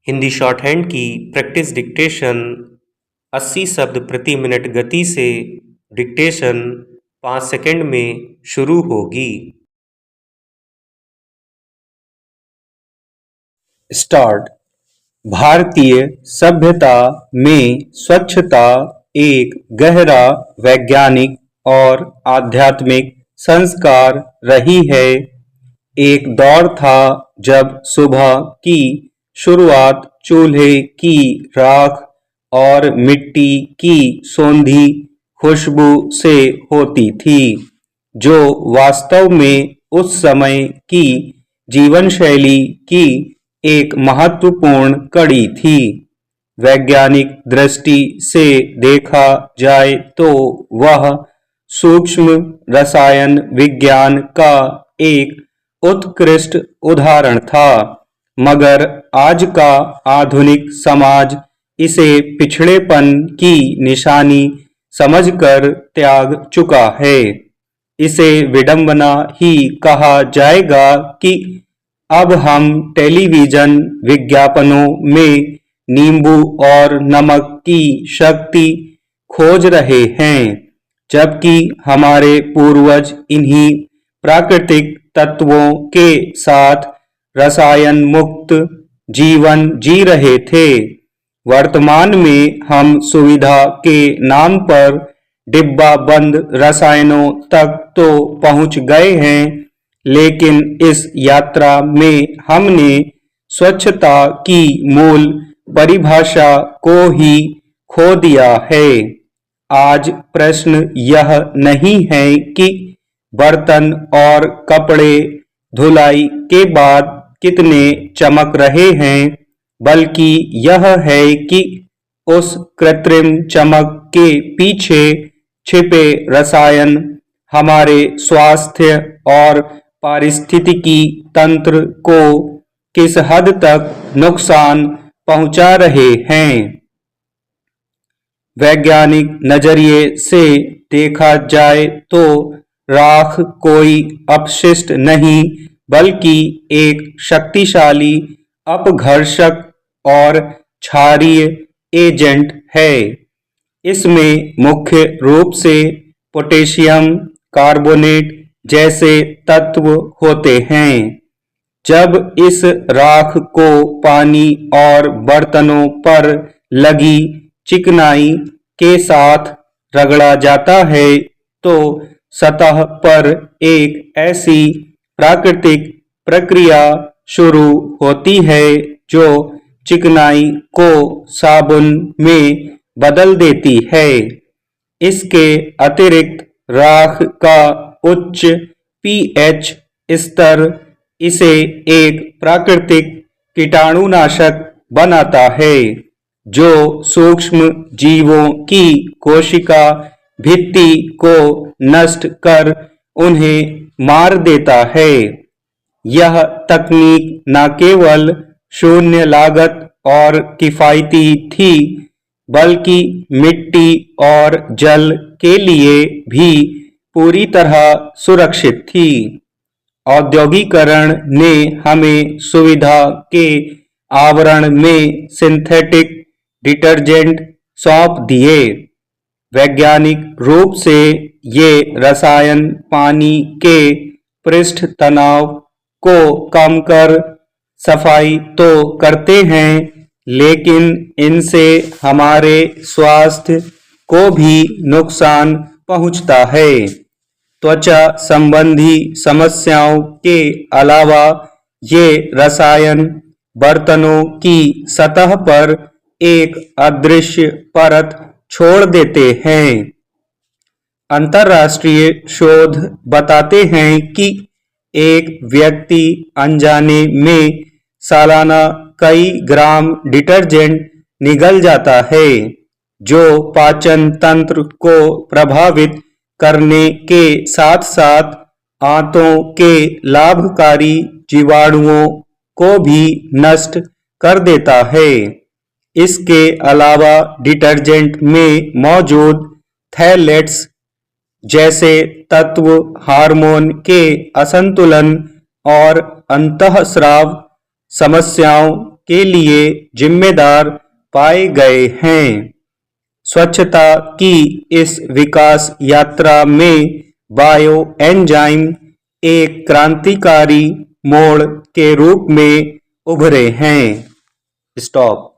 Hindi short hand की practice dictation 80 शब्द प्रति मिनट गति से डिक्टेशन 5 सेकंड में शुरू होगी। स्टार्ट। भारतीय सभ्यता में स्वच्छता एक गहरा वैज्ञानिक और आध्यात्मिक संस्कार रही है। एक दौर था जब सुबह की शुरुआत चूल्हे की राख और मिट्टी की सौंधी खुशबू से होती थी, जो वास्तव में उस समय की जीवन शैली की एक महत्वपूर्ण कड़ी थी। वैज्ञानिक दृष्टि से देखा जाए तो वह सूक्ष्म रसायन विज्ञान का एक उत्कृष्ट उदाहरण था, मगर आज का आधुनिक समाज इसे पिछड़ेपन की निशानी समझकर त्याग चुका है। इसे विडंबना ही कहा जाएगा कि अब हम टेलीविजन विज्ञापनों में नींबू और नमक की शक्ति खोज रहे हैं, जबकि हमारे पूर्वज इन्हीं प्राकृतिक तत्वों के साथ रसायन मुक्त जीवन जी रहे थे। वर्तमान में हम सुविधा के नाम पर डिब्बा बंद रसायनों तक तो पहुंच गए हैं, लेकिन इस यात्रा में हमने स्वच्छता की मूल परिभाषा को ही खो दिया है। आज प्रश्न यह नहीं है कि बर्तन और कपड़े धुलाई के बाद कितने चमक रहे हैं, बल्कि यह है कि उस कृत्रिम चमक के पीछे छिपे रसायन हमारे स्वास्थ्य और पारिस्थितिकी तंत्र को किस हद तक नुकसान पहुंचा रहे हैं। वैज्ञानिक नजरिए से देखा जाए तो राख कोई अपशिष्ट नहीं, बल्कि एक शक्तिशाली अपघर्षक और क्षारीय एजेंट है। इसमें मुख्य रूप से पोटेशियम कार्बोनेट जैसे तत्व होते हैं। जब इस राख को पानी और बर्तनों पर लगी चिकनाई के साथ रगड़ा जाता है, तो सतह पर एक ऐसी प्राकृतिक प्रक्रिया शुरू होती है जो चिकनाई को साबुन में बदल देती है। इसके अतिरिक्त राख का उच्च पीएच स्तर इसे एक प्राकृतिक कीटाणुनाशक बनाता है, जो सूक्ष्म जीवों की कोशिका भित्ति को नष्ट कर उन्हें मार देता है। यह तकनीक न केवल शून्य लागत और किफायती थी, बल्कि मिट्टी और जल के लिए भी पूरी तरह सुरक्षित थी। औद्योगिकरण ने हमें सुविधा के आवरण में सिंथेटिक डिटर्जेंट सौंप दिए। वैज्ञानिक रूप से ये रसायन पानी के पृष्ठ तनाव को कम कर सफाई तो करते हैं, लेकिन इनसे हमारे स्वास्थ्य को भी नुकसान पहुंचता है। त्वचा संबंधी समस्याओं के अलावा ये रसायन बर्तनों की सतह पर एक अदृश्य परत छोड़ देते हैं। अंतर्राष्ट्रीय शोध बताते हैं कि एक व्यक्ति अनजाने में सालाना कई ग्राम डिटर्जेंट निगल जाता है, जो पाचन तंत्र को प्रभावित करने के साथ साथ आंतों के लाभकारी जीवाणुओं को भी नष्ट कर देता है। इसके अलावा डिटर्जेंट में मौजूद थैलेट्स जैसे तत्व हार्मोन के असंतुलन और अंतःस्राव समस्याओं के लिए जिम्मेदार पाए गए हैं। स्वच्छता की इस विकास यात्रा में बायो एंजाइम एक क्रांतिकारी मोड़ के रूप में उभरे हैं। स्टॉप।